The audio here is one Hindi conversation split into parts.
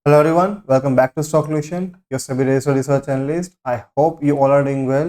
Hello everyone, welcome back to Stocklution, your Sabi research analyst. I hope you all are doing well.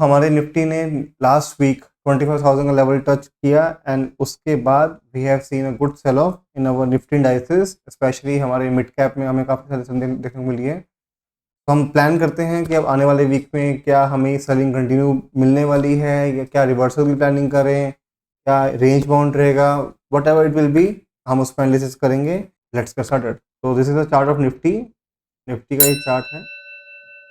हमारे निफ्टी ने लास्ट वीक 25,000 का लेवल टच किया एंड उसके बाद we have seen a good sell off in our Nifty indices, specially हमारे मिड कैप में हमें काफ़ी सारी सेलिंग देखने को मिली है। तो हम प्लान करते हैं कि अब आने वाले वीक में क्या हमें सेलिंग कंटिन्यू मिलने वाली है या क्या रिवर्सल की प्लानिंग करें, क्या रेंज बाउंड रहेगा, whatever it will be, हम उस पर एनालिसिस करेंगे। Let's get started. तो this is the chart of Nifty. Nifty का एक चार्ट है।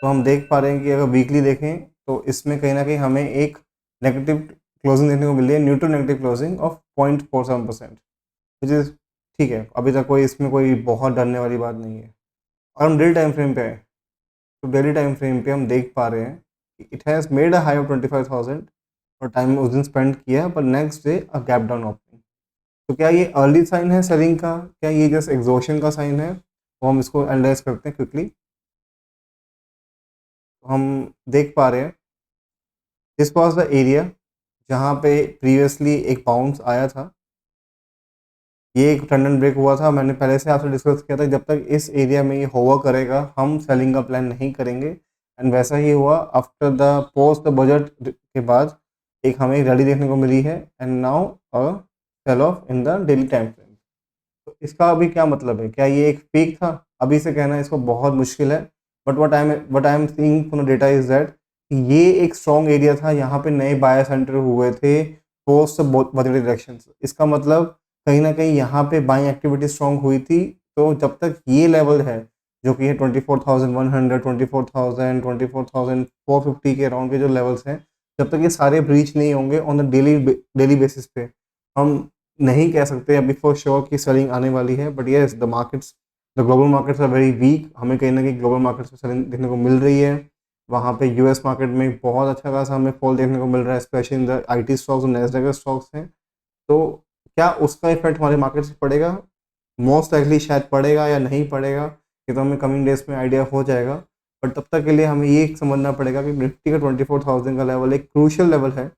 तो हम देख पा रहे हैं कि अगर वीकली देखें तो इसमें कहीं ना कहीं हमें एक नेगेटिव क्लोजिंग देखने को मिली है, neutral negative closing of 0.47%, which is ठीक है। अभी तक कोई इसमें कोई बहुत डरने वाली बात नहीं है। और हम डेली टाइम फ्रेम पे आए तो डेली टाइम फ्रेम पे हम देख पा रहे हैं कि it has made a high of 25,000 और टाइम उस दिन स्पेंड किया, पर next day a gap down opening. तो क्या ये अर्ली साइन है सेलिंग का, क्या ये जस्ट एग्जॉशन का साइन है? तो हम इसको एनालाइज करते हैं क्विकली। तो हम देख पा रहे हैं दिस वॉज द एरिया जहाँ पे प्रीवियसली एक बाउंस आया था। ये एक टर्न ब्रेक हुआ था। मैंने पहले से आपसे डिस्कस किया था जब तक इस एरिया में ये होवर करेगा हम सेलिंग का प्लान नहीं करेंगे, एंड वैसा ही हुआ। After the post the budget के बाद एक हमें रैली देखने को मिली है and now a sell off in the daily time frame. तो इसका अभी क्या मतलब है? क्या ये एक पीक था? अभी से कहना इसको बहुत मुश्किल है, but what I am seeing from the data is that ये एक स्ट्रॉन्ग एरिया था। यहाँ पे नए बायर सेंटर हुए थे पोस्ट बजट इलेक्शन। इसका मतलब कहीं ना कहीं यहाँ पे बाइंग एक्टिविटी स्ट्रॉन्ग हुई थी। तो जब तक ये लेवल है जो कि है 24,100, 24,000, 24,450 के अराउंड के जो लेवल्स हैं, जब तक ये सारे ब्रीच नहीं होंगे ऑन द डेली बेसिस पे, हम नहीं कह सकते अभी फॉर श्योर कि सेलिंग आने वाली है। But yes, the global markets are very weak. हमें कहीं ना कहीं ग्लोबल मार्केट्स में सेलिंग देखने को मिल रही है। वहाँ पे यूएस मार्केट में बहुत अच्छा खासा हमें फॉल देखने को मिल रहा है, specially in the IT stocks और नैस्डैक स्टॉक्स हैं। तो क्या उसका इफेक्ट हमारे मार्केट से पड़ेगा? मोस्ट लाइकली शायद पड़ेगा या नहीं पड़ेगा, ये तो हमें कमिंग डेज में आइडिया हो जाएगा। बट तब तक के लिए हमें ये समझना पड़ेगा कि निफ्टी का 24,000 का लेवल एक क्रूशियल लेवल है।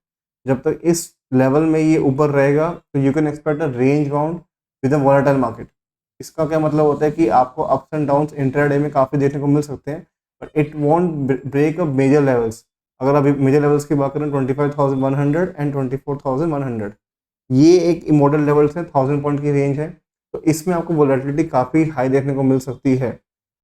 जब तक इस लेवल में ये ऊपर रहेगा तो you can expect a range bound with a volatile market. इसका क्या मतलब होता है कि आपको अप्स एंड डाउन्स इंट्राडे में काफ़ी देखने को मिल सकते हैं, but it won't break a major levels. अगर अभी मेजर लेवल्स की बात करें 25,100 एंड 24,100, ये एक मॉडल लेवल्स है, 1000 पॉइंट की रेंज है। तो इसमें आपको वोलेटिलिटी काफ़ी हाई देखने को मिल सकती है।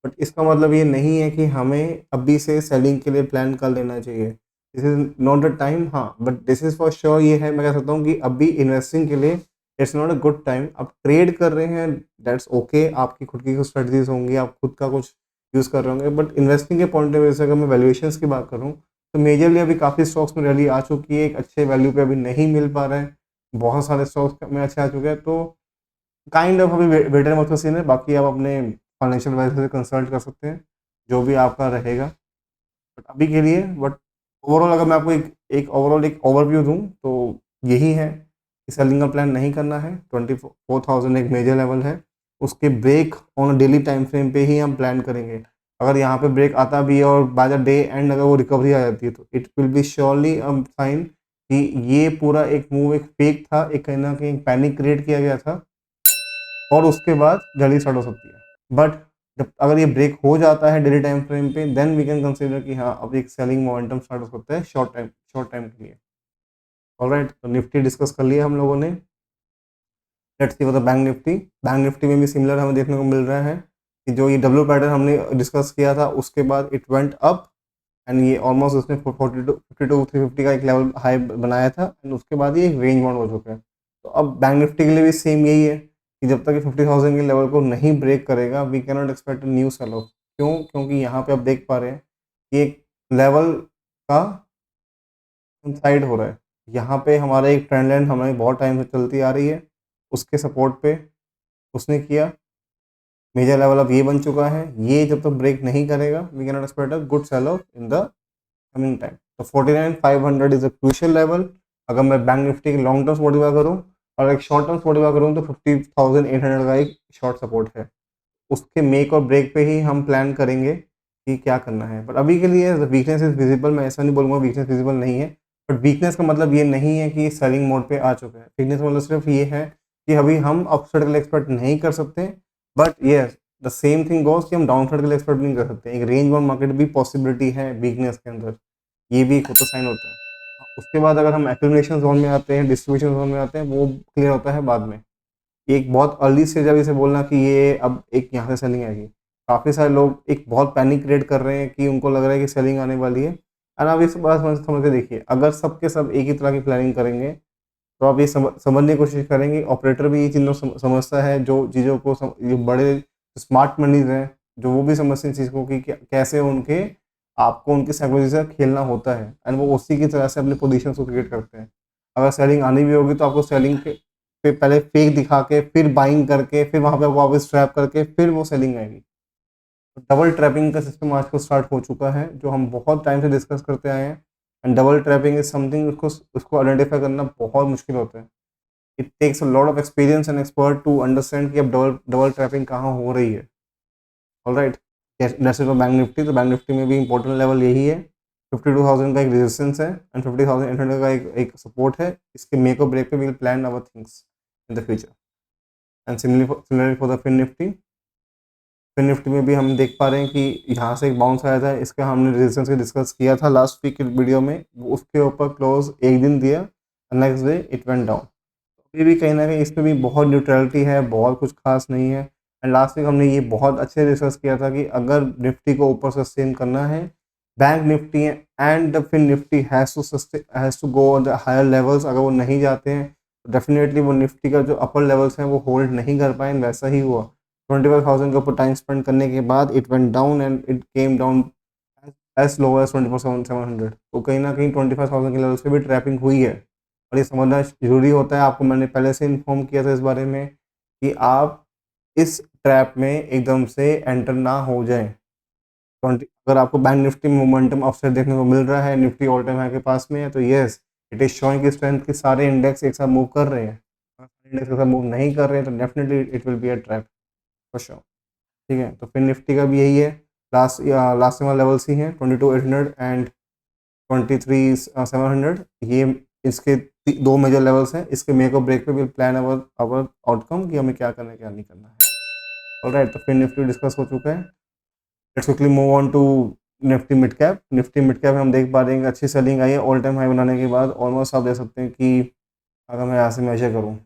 बट इसका मतलब ये नहीं है कि हमें अभी से सेलिंग के लिए प्लान कर लेना चाहिए। This is not the time. हाँ, but this is for sure ये है, मैं कह सकता हूँ कि अभी इन्वेस्टिंग के लिए it's not a good time. आप ट्रेड कर रहे हैं, दैट्स ओके, आपकी खुद की कुछ स्ट्रेटजीज होंगी, आप खुद का कुछ यूज़ कर रहे होंगे। बट इन्वेस्टिंग के पॉइंट ऑफ व्यू से अगर मैं वैल्यूएशंस की बात करूँ तो मेजरली अभी काफ़ी स्टॉक्स में रैली आ चुकी है, एक अच्छे वैल्यू पे अभी नहीं मिल पा रहा है। बहुत सारे स्टॉक्स में अच्छे आ चुके हैं। तो काइंड ऑफ अभी वेटर मत सीन है। बाकी आप अपने फाइनेंशियल एडवाइजर से कंसल्ट कर सकते हैं, जो भी आपका रहेगा। बट अभी के लिए, बट ओवरऑल अगर मैं आपको एक ओवरऑल एक ओवरव्यू दूं तो यही है कि सेलिंग का प्लान नहीं करना है। 24,000 एक मेजर लेवल है, उसके break on daily time frame पे ही हम प्लान करेंगे। अगर यहाँ पे ब्रेक आता भी है और बाय द डे एंड अगर वो रिकवरी आ जाती है तो it will be surely a sign कि ये पूरा एक मूव एक फेक था, एक कहीं ना कहीं पैनिक क्रिएट किया गया था और उसके बाद रैली स्टार्ट हो सकती है। बट जब अगर ये ब्रेक हो जाता है डेली टाइम फ्रेम पे, देन वी कैन कंसीडर कि हाँ अब एक सेलिंग मोमेंटम स्टार्ट हो सकता है शॉर्ट टाइम के लिए। ऑलराइट, तो निफ्टी डिस्कस कर लिया हम लोगों ने। लेट्स सी मतलब बैंक निफ्टी में भी सिमिलर हमें देखने को मिल रहा है कि जो ये डब्ल्यू पैटर्न हमने डिस्कस किया था उसके बाद इट वेंट अप एंड ये ऑलमोस्ट उसने 42 52 350 का एक लेवल हाई बनाया था एंड उसके बाद ये एक रेंज बाउंड हो चुका है। तो अब बैंक निफ्टी के लिए भी सेम यही है कि जब तक ये 50,000 के लेवल को नहीं ब्रेक करेगा we can not expect new sell off. क्यों? क्योंकि यहाँ पे आप देख पा रहे हैं कि एक लेवल का साइड हो रहा है। यहाँ पे हमारा एक ट्रेंड लाइन हमारी बहुत टाइम से चलती आ रही है, उसके सपोर्ट पे उसने किया। मेजर लेवल अब ये बन चुका है। ये जब तक ब्रेक नहीं करेगा we can not expect a good sell off in the coming time. तो 49,500 इज अ क्रूशियल लेवल। अगर मैं बैंक निफ्टी के लॉन्ग टर्म स्पॉटिफाई करूँ और एक शॉर्ट टर्म स्पॉटिफाई करूँ तो 50,800 का एक शॉर्ट सपोर्ट है। उसके मेक और ब्रेक पे ही हम प्लान करेंगे कि क्या करना है। बट अभी के लिए वीकनेस इज विजिबल। मैं ऐसा नहीं बोलूँगा वीकनेस विजिबल नहीं है, बट वीकनेस का मतलब ये नहीं है कि सेलिंग मोड पे आ चुका है। वीकनेस का मतलब सिर्फ ये है कि अभी हम अपसाइड के लिए एक्सपेक्ट नहीं कर सकते, but yes the same thing goes कि हम डाउन साइड के लिए एक्सपेक्ट नहीं कर सकते, एक रेंज बाउंड मार्केट भी पॉसिबिलिटी है वीकनेस के अंदर, ये भी एक होता साइन होता है। उसके बाद अगर हम एक्यूमुलेशन जोन में आते हैं, डिस्ट्रीब्यूशन जोन में आते हैं, वो क्लियर होता है बाद में। एक बहुत अर्ली स्टेज है इसे बोलना कि ये अब एक यहाँ से सेलिंग आएगी। काफ़ी सारे लोग एक बहुत पैनिक क्रिएट कर रहे हैं कि उनको लग रहा है कि सेलिंग आने वाली है। एंड आप इस बात समझ के देखिए, अगर सबके सब एक ही तरह की प्लानिंग करेंगे तो आप ये समझने की कोशिश करेंगे, ऑपरेटर भी ये चीज़ों समझता है, जो चीज़ों को ये बड़े स्मार्ट मनीज हैं जो वो भी समझते हैं चीज़ को कि कैसे उनके आपको उनकी साइकोलॉजी से खेलना होता है, एंड वो उसी की तरह से अपनी पोजीशन को क्रिएट करते हैं। अगर सेलिंग आनी भी होगी तो आपको सेलिंग के पे पहले फेक दिखा के, फिर बाइंग करके, फिर वहाँ पे वापस ट्रैप करके, फिर वो सेलिंग आएगी। डबल ट्रैपिंग का सिस्टम आजकल स्टार्ट हो चुका है, जो हम बहुत टाइम से डिस्कस करते आए हैं। And double trapping is something, उसको आइडेंटिफाई करना बहुत मुश्किल होता है। It takes a lot of experience and expert to understand कि अब डबल डबल ट्रैपिंग कहाँ हो रही है। ऑलराइट, जैसे तो बैंक निफ्टी, तो बैंक निफ्टी में भी इंपॉर्टेंट लेवल यही है। 52,000 का एक रेजिस्टेंस है एंड 50,800 का एक सपोर्ट है। इसके मेक और ब्रेक पे will plan our things in the future. And similarly for the Fin Nifty, Fin Nifty में भी हम देख पा रहे हैं कि यहाँ से एक बाउंस आया था, इसका हमने रेजिस्टेंस के डिस्कस किया था लास्ट वीक के वीडियो में, उसके ऊपर क्लोज एक दिन दिया, next day it went down. अभी भी कहीं ना कहीं इसमें भी बहुत न्यूट्रलिटी है, बहुत कुछ खास नहीं है। एंड लास्ट वीक हमने ये बहुत अच्छे डिस्कस किया था कि अगर निफ्टी को ऊपर सस्टेन करना है, bank Nifty and the Fin Nifty has to go on the higher levels. अगर वो नहीं जाते हैं तो डेफिनेटली वो निफ्टी का जो अपर लेवल्स हैं वो होल्ड नहीं कर पाए। वैसा ही हुआ, 25,000 के ऊपर टाइम स्पेंड करने के बाद it went down and it came down as low as 24,700। तो कहीं ना कहीं 25,000 के लेवल पे भी ट्रैपिंग हुई है, और ये समझना ज़रूरी होता है। आपको मैंने पहले से इन्फॉर्म किया था इस बारे में कि आप इस ट्रैप में एकदम से एंटर ना हो जाएं। 20, अगर आपको बैंक निफ्टी में मोमेंटम अपसाइड देखने को मिल रहा है, निफ्टी ऑल टाइम हाई के पास में है, तो यस इट इज शोइंग की स्ट्रेंथ के सारे इंडेक्स एक साथ मूव कर रहे हैं। अगर इंडेक्स एक साथ मूव नहीं कर रहे हैं तो definitely it will be a trap for sure. ठीक है, तो फिर निफ्टी का भी यही है, लास्ट वाला लेवल्स ही हैं 22,800 एंड 23,700। ये इसके दो मेजर लेवल्स हैं, इसके मेक और ब्रेक पे will plan our our outcome कि हमें क्या करना है क्या नहीं करना है। ऑलराइट, तो फिर निफ्टी डिस्कस हो चुका है। Let's quickly move on to Nifty mid cap. Nifty mid cap में हम देख पा रहे हैं कि अच्छी सेलिंग आई है ऑल टाइम हाई बनाने के बाद। ऑलमोस्ट आप देख सकते हैं कि अगर मैं यहाँ से मेजर करूँ,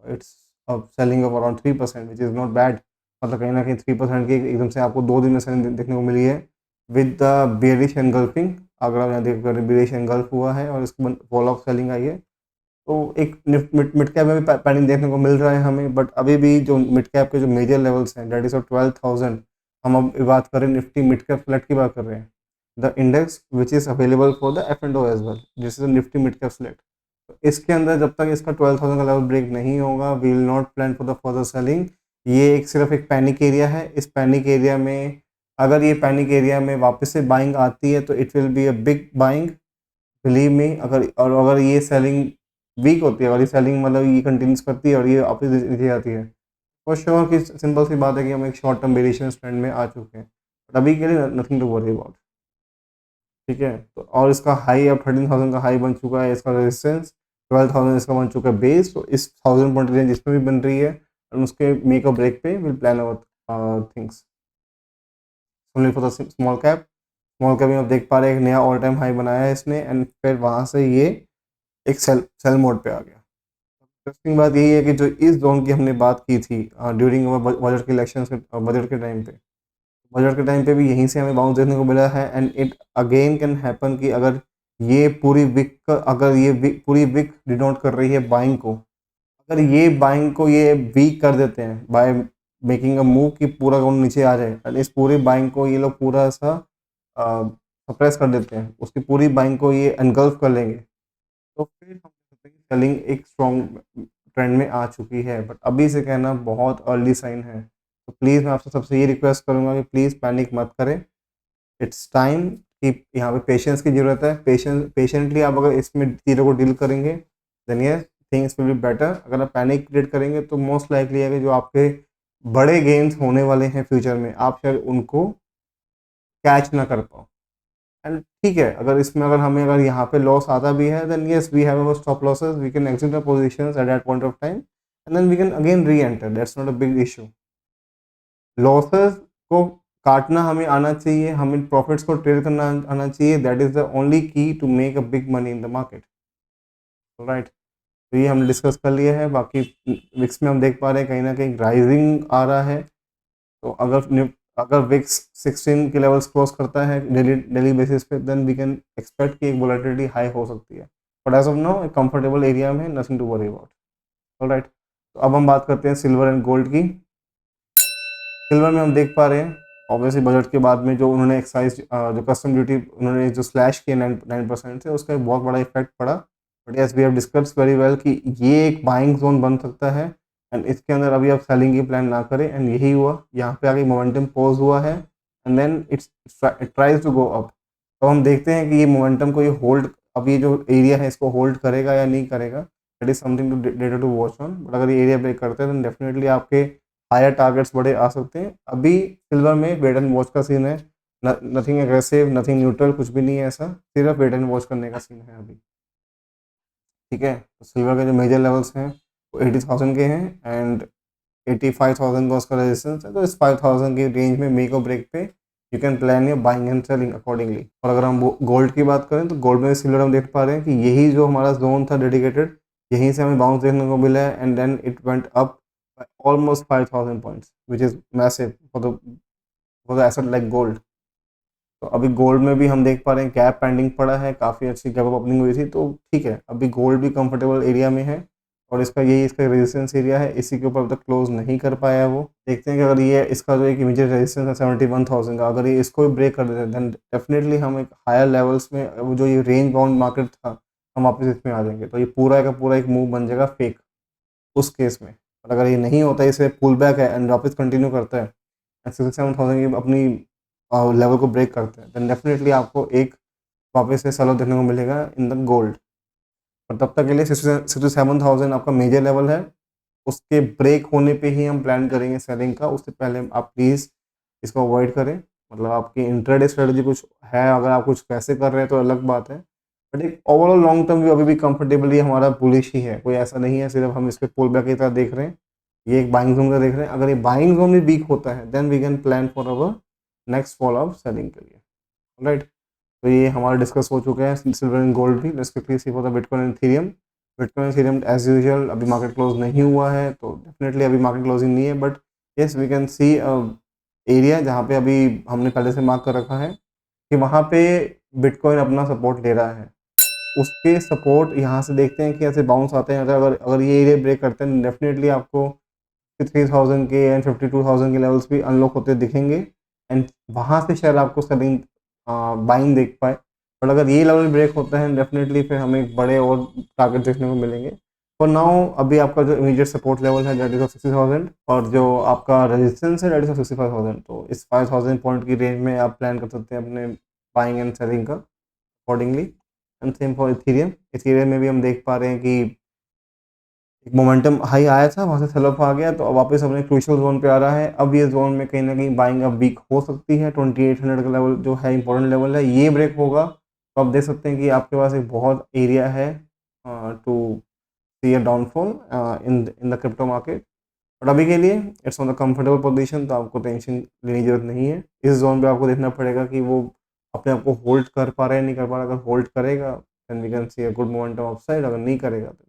इट्स अब selling of around 3%, which is not bad. मतलब कहीं ना कहीं 3% की एकदम से आपको 2 दिन में सेलिंग देखने को मिली है विद द बेरिश एनगल्फिंग। अगर आप यहाँ देख कर बेरिश एनगल्फ हुआ है और इसके फॉल ऑफ सेलिंग आई है, तो एक मिड कैप में भी पैनिक देखने को मिल रहा है हमें। बट अभी भी जो मिड कैप के जो मेजर लेवल्स हैं, डेट इज ऑफ 12,000। हम अब बात करें निफ्टी मिड कैप सेलेक्ट की बात कर रहे हैं, the index which is available for the F and O as well, this is Nifty mid cap select. तो इसके अंदर जब तक इसका 12,000 का लेवल ब्रेक नहीं होगा, we will not plan for the further selling. ये एक सिर्फ एक पैनिक एरिया है। इस पैनिक एरिया में अगर ये पैनिक एरिया में वापस से बाइंग आती है तो it will be a big buying, believe me. अगर ये सेलिंग वीक होती है और ये सेलिंग मतलब ये कंटिन्यूस करती है और ये वापस नीचे आती है, फॉर श्योर कि सिंपल सी बात है कि हम एक शॉर्ट टर्म वेरिएशन ट्रेंड में आ चुके हैं। बट अभी के लिए नथिंग टू वरी अबाउट। ठीक है, तो और इसका हाई अब 13,000 का हाई बन चुका है, इसका रेजिस्टेंस 12,000 इसका बन चुका है बेस। तो इस 1,000 पॉइंट रेंज इसमें भी बन रही है, और उसके मेक और ब्रेक पे will plan our things. Only for the small cap, small cap में आप देख पा रहे हैं एक नया ऑल टाइम हाई बनाया है इसने, एंड फिर वहाँ से ये एक सेल मोड पे आ गया। इंटरेस्टिंग बात यही है कि जो इस जोन की हमने बात की थी ड्यूरिंग बजट के इलेक्शन के बजट के टाइम पे, बजट के टाइम पे भी यहीं से हमें बाउंस देखने को मिला है। And it again can happen कि अगर ये पूरी वीक डिनोट कर रही है बाइंग को, अगर ये बाइंग को ये वीक कर देते हैं बाय मेकिंग अ मूव कि पूरा काउंट नीचे आ जाए, एंड इस पूरी बाइंग को ये लोग पूरा सा सप्रेस कर देते हैं, उसकी पूरी बाइंग को ये एनगल्फ कर लेंगे, तो फिर हम कहते हैं कि सेलिंग एक स्ट्रॉन्ग ट्रेंड में आ चुकी है। बट अभी से कहना बहुत अर्ली साइन है। तो प्लीज़ मैं आपसे सबसे ये रिक्वेस्ट करूंगा कि प्लीज़ पैनिक मत करें। इट्स टाइम कि यहाँ पे पेशेंस की ज़रूरत है। पेशेंटली आप अगर इसमें चीज़ों को डील करेंगे then yes things will be better. अगर आप पैनिक क्रिएट करेंगे तो मोस्ट लाइकली है कि जो आपके बड़े गेन्स होने वाले हैं फ्यूचर में, आप शायद उनको कैच ना कर पाओ। एंड ठीक है, अगर हमें यहाँ पे लॉस आता भी है then yes we have our stop losses, we can exit the positions at that point of time. And then we can again reenter, that's not a big issue. Losses को काटना हमें आना चाहिए, हमें प्रॉफिट्स को ट्रेड करना आना चाहिए, that is the only key to make a big money in the market, right. तो ये हम डिस्कस कर लिए हैं। बाकी विक्स में हम देख पा रहे हैं कहीं ना कहीं राइजिंग आ रहा है। तो अगर विक्स 16 के लेवल्स क्रॉस करता है डेली डेली बेसिस पे, देन वी कैन एक्सपेक्ट कि एक वोलेटिलिटी हाई हो सकती है, बट एज ऑफ नाउ एक कंफर्टेबल एरिया में, nothing to worry about, alright. तो अब हम बात करते हैं सिल्वर एंड गोल्ड की। सिल्वर में हम देख पा रहे हैं ऑब्वियसली बजट के बाद में जो उन्होंने एक्साइज जो कस्टम ड्यूटी उन्होंने जो स्लैश किया 9% से, उसका एक बहुत बड़ा इफेक्ट पड़ा। But yes we have discuss very well कि ये एक बाइंग जोन बन सकता है, एंड इसके अंदर अभी आप सेलिंग की प्लान ना करें, एंड यही हुआ। यहाँ पे आगे मोमेंटम पॉज हुआ है, and then it tries to go up. तो हम देखते हैं कि ये मोमेंटम को ये होल्ड, अब ये जो एरिया है इसको होल्ड करेगा या नहीं करेगा, that is something to data to watch on. But अगर ये एरिया ब्रेक करते हैं, देन डेफिनेटली आपके हायर टारगेट्स बड़े आ सकते हैं। अभी सिल्वर में वेट एंड वॉच का सीन है, नथिंग एग्रेसिव, नथिंग न्यूट्रल, कुछ भी नहीं है ऐसा, सिर्फ वेट एंड वॉच करने का सीन है अभी, ठीक है। तो सिल्वर के जो मेजर लेवल्स हैं वो 80,000 के हैं, एंड 85,000 का उसका रेजिस्टेंस है। तो इस 5,000 की रेंज में मेक और ब्रेक पे you can plan your buying and selling accordingly. और अगर हम गोल्ड की बात करें तो गोल्ड में सिल्वर हम देख पा रहे हैं कि यही जो हमारा जोन था डेडिकेटेड, यहीं से हमें बाउंस देखने को मिला है, and then it went up almost 5,000 points, which is massive for the asset like gold। तो अभी गोल्ड में भी हम देख पा रहे हैं गैप पेंडिंग पड़ा है, काफ़ी अच्छी गैप ओपनिंग हुई थी, तो ठीक है अभी गोल्ड भी कंफर्टेबल एरिया में है, और इसका रेजिस्टेंस एरिया है, इसी के ऊपर अब तक क्लोज नहीं कर पाया है वो। देखते हैं कि अगर ये इसका जो एक इमीडिएट रेजिस्टेंस है 71,000 का, अगर ये इसको भी ब्रेक कर देते हैं, देन डेफिनेटली हम एक हायर लेवल्स में, वो जो ये रेंज बाउंड मार्केट था, हम वापस इसमें आ जाएंगे। तो ये पूरा का पूरा एक मूव बन जाएगा फेक उस केस में। और अगर ये नहीं होता है, इसे पुल बैक है एंड वापस कंटिन्यू करता है, एंड 67,000 की अपनी लेवल को ब्रेक करते हैं, देन डेफिनेटली आपको एक वापस से सलो देखने को मिलेगा इन द गोल्ड। और तब तक के लिए 67,000 आपका मेजर लेवल है, उसके ब्रेक होने पे ही हम प्लान करेंगे सेलिंग का। उससे पहले आप प्लीज़ इसको अवॉइड करें। मतलब आपकी इंट्राडे स्ट्रेटजी कुछ है, अगर आप कुछ पैसे कर रहे हैं तो अलग बात है, बट एक ओवरऑल लॉन्ग टर्म व्यू अभी भी कंफर्टेबली हमारा बुलिश ही है, कोई ऐसा नहीं है सिर्फ हम इसके पुल बैक की तरह देख रहे हैं, ये एक बाइंग जोन का देख रहे हैं। अगर ये बाइंग जोन भी वीक होता है, then we can plan for our next fall of selling के लिए, राइट। तो ये हमारा डिस्कस हो चुका है सिल्वर एंड गोल्ड भी। Let's quickly see for the bitcoin and ethereum. Bitcoin ethereum as usual अभी मार्केट क्लोज नहीं हुआ है, तो डेफिनेटली अभी मार्केट क्लोजिंग नहीं है, but yes we can see area जहाँ पे अभी हमने पहले से मार्क कर रखा है कि वहाँ पे बिटकॉइन अपना सपोर्ट ले रहा है। उसके सपोर्ट यहाँ से देखते हैं कि ऐसे बाउंस आते हैं, अगर अगर ये एरिया ब्रेक करते हैं, डेफिनेटली आपको 53,000 के एंड 52,000 के लेवल्स भी अनलॉक होते दिखेंगे, एंड वहाँ से शायद आपको सेलिंग बाइंग देख पाए। बट अगर ये लेवल ब्रेक होता है, डेफिनेटली फिर हमें बड़े और टारगेट देखने को मिलेंगे। फॉर नाउ अभी आपका जो इमीडिएट सपोर्ट लेवल है दैट इज ऑफ 60,000, और जो आपका रेजिस्टेंस है दैट इज ऑफ 65,000। तो इस 5,000 पॉइंट की रेंज में आप प्लान कर सकते हैं अपने बाइंग एंड सेलिंग का accordingly. And same for Ethereum. Ethereum में भी हम देख पा रहे हैं कि एक मोमेंटम हाई आया था, वहाँ से सेल ऑफ आ गया, तो अब वापस अपने क्रूशियल जोन पे आ रहा है। अब ये जोन में कहीं ना कहीं बाइंग अब वीक हो सकती है। 2800 का लेवल जो है इंपॉर्टेंट लेवल है, ये ब्रेक होगा तो आप देख सकते हैं कि आपके पास एक बहुत एरिया है to see a downfall in the crypto market. But अभी के लिए it's on the comfortable position, तो आपको टेंशन लेने की जरूरत नहीं है। इस जोन पे आपको देखना पड़ेगा कि वो अपने आप को होल्ड कर पा रहा है नहीं कर पा रहा। अगर होल्ड करेगा then we can see a good momentum of side, अगर नहीं करेगा तो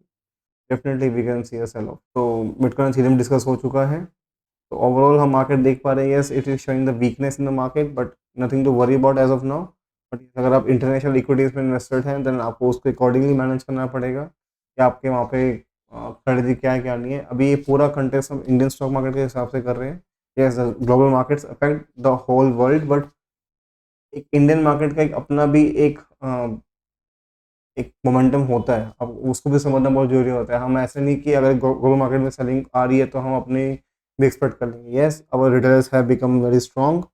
definitely we can see a sell off. तो बिटकॉइन इथेरियम डिस्कस हो चुका है। तो ओवरऑल हम मार्केट देख पा रहे हैं, yes it is showing the weakness in the market, but nothing to worry about as of now. But अगर आप इंटरनेशनल इक्विटीज में इन्वेस्टेड हैं, देन आपको उसको अकॉर्डिंगली मैनेज करना पड़ेगा कि आपके वहाँ पे स्ट्रेटजी क्या है क्या नहीं है। अभी ये पूरा कंटेक्स्ट हम इंडियन स्टॉक मार्केट के हिसाब से कर रहे हैं। Yes global markets affect the whole world, but एक इंडियन मार्केट का एक अपना भी एक मोमेंटम होता है, अब उसको भी समझना बहुत जरूरी होता है। हम ऐसे नहीं कि अगर ग्लोबल मार्केट में सेलिंग आ रही है तो हम अपने भी एक्सपेक्ट कर लेंगे। Yes our retailers have become very strong,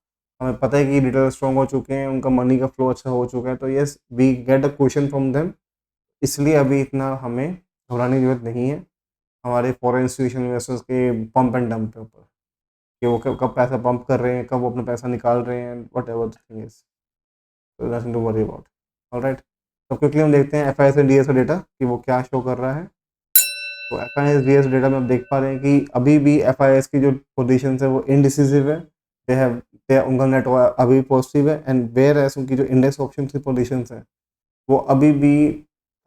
हमें पता है कि रिटेलर स्ट्रॉन्ग हो चुके हैं, उनका मनी का फ्लो अच्छा हो चुका है, तो yes we get a question from them. इसलिए अभी इतना हमें घबराने की जरूरत नहीं है हमारे फॉरेन इंस्टीट्यूशन इन्वेस्टर्स के पंप एंड डंप के ऊपर, कि वो कब पैसा पंप कर रहे हैं, कब वो अपना पैसा निकाल रहे हैं, whatever the thing is, nothing to worry about. Alright, तो क्विकली हम देखते हैं F I S and D S का डेटा कि वो क्या शो कर रहा है। तो FIS डेटा में आप देख पा रहे हैं कि अभी भी FIS की जो पोजीशंस है वो इनडिसिसिव है। उनका नेट अभी पॉजिटिव है, एंड वेयर एज उनकी जो इंडेक्स ऑप्शन की पोजीशंस है वो अभी भी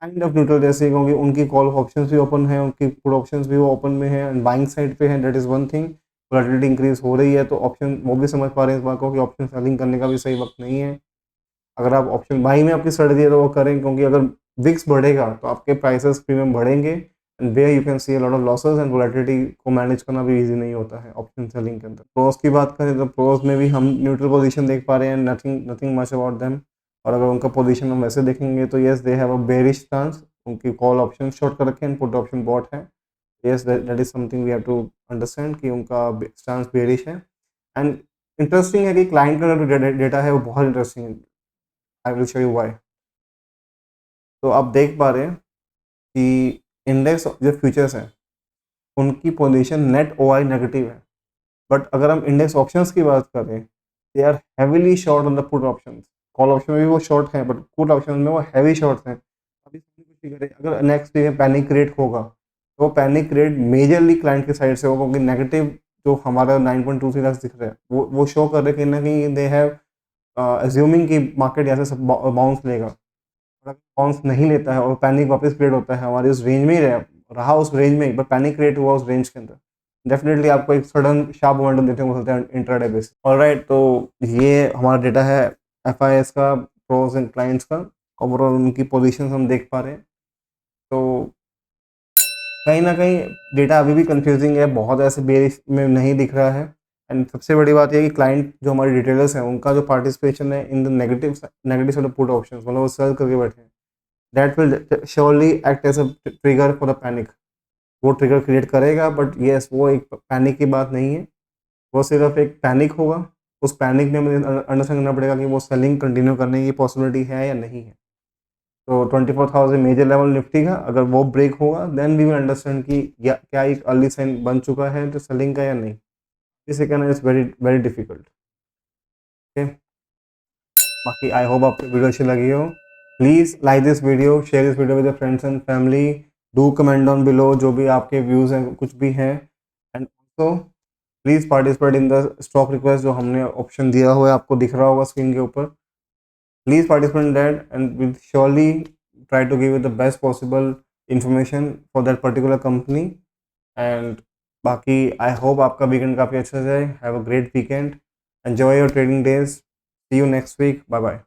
काइंड ऑफ न्यूट्रल जैसे, क्योंकि उनकी कॉल ऑप्शंस भी ओपन है, उनकी पुट ऑप्शंस भी वो ओपन में है एंड बाइंग साइड पे है। That is one thing. Volatility increase हो रही है तो ऑप्शन वो भी समझ पा रहे हैं इस बात को कि ऑप्शन सेलिंग करने का भी सही वक्त नहीं है। अगर आप ऑप्शन बाई में आपकी स्ट्रेटजी है तो वो करें, क्योंकि अगर विक्स बढ़ेगा तो आपके प्राइसेस प्रीमियम बढ़ेंगे and where you can see a lot of losses, and volatility को मैनेज करना भी इजी नहीं होता है ऑप्शन सेलिंग के अंदर। प्रोस की बात करें तो प्रोस में भी हम न्यूट्रल पोजीशन देख पा रहे हैं, nothing nothing much about them. और अगर उनका पोजीशन हम वैसे देखेंगे तो yes they have a bearish stance, उनकी कॉल ऑप्शन शॉर्ट कर रखे हैं, पुट ऑप्शन बॉट है। Yes that is something we have to understand कि उनका स्टांस बेरिश है। एंड इंटरेस्टिंग है कि क्लाइंट का जो डेटा है वो बहुत इंटरेस्टिंग है। I will show you why. तो आप देख पा रहे हैं कि इंडेक्स जो फ्यूचर्स हैं उनकी पोजीशन नेट ओआई नेगेटिव है। बट अगर हम इंडेक्स ऑप्शंस की बात करें, they are heavily short on the put options. Call option में भी वो शॉर्ट हैं, बट पुट ऑप्शन में वो हैवी शॉर्ट्स हैं। अभी कुछ भी करें, अगर नेक्स्ट डे में पैनिक क्रिएट होगा तो वो पैनिक क्रिएट मेजरली क्लाइंट की साइड से होगा, क्योंकि नेगेटिव जो हमारा 9.23 लाख दिख रहा है वो शो कर रहे हैं कहीं ना कहीं दे हैव अज्यूमिंग कि मार्केट यहाँ से बाउंस लेगा। अगर बाउंस नहीं लेता है और पैनिक वापस क्रिएट होता है, हमारी उस रेंज में ही रहा उस रेंज में ही, बट पैनिक क्रिएट हुआ उस रेंज के अंदर, डेफिनेटली आपको एक सडन शार्प मोमेंटम देखने को मिलता है इंट्राडे बेसिस। ऑलराइट, तो ये हमारा डेटा है FIS का, प्रोस एंड क्लाइंट्स का। ओवरऑल उनकी पोजीशन हम देख पा रहे हैं। तो कहीं ना कहीं डेटा अभी भी कंफ्यूजिंग है, बहुत ऐसे बेरिश में नहीं दिख रहा है। एंड सबसे बड़ी बात यह कि क्लाइंट जो हमारे डिटेलर्स हैं उनका जो पार्टिसिपेशन है in the negative side of put option, मतलब वो सेल करके बैठे हैं, that will surely act as a trigger for the panic. वो ट्रिगर क्रिएट करेगा, बट येस वो एक पैनिक की बात नहीं है, वो सिर्फ एक पैनिक होगा। उस पैनिक में मुझे अंडरस्टैंड करना पड़ेगा कि वो सेलिंग कंटिन्यू करने की पॉसिबिलिटी है या नहीं है। तो 24,000 मेजर लेवल निफ्टी का अगर वो ब्रेक होगा देन वी विल अंडरस्टैंड कि क्या एक अर्ली साइन बन चुका है तो सेलिंग का या नहीं। इसे कहना is very very difficult. Okay, बाकी आई होप आपको वीडियो अच्छी लगी हो। Please like this video, share this video with friends and family. Do comment down below जो भी आपके व्यूज़ हैं, कुछ भी हैं। And also please participate in the stock request जो हमने ऑप्शन दिया हुआ है, आपको दिख रहा होगा स्क्रीन के ऊपर। Please participate in that and will surely try to give you the best possible information for that particular company. And बाकी आई होप आपका वीकेंड काफ़ी अच्छा जाए। Have a great weekend, enjoy your trading days, see you next week, bye bye.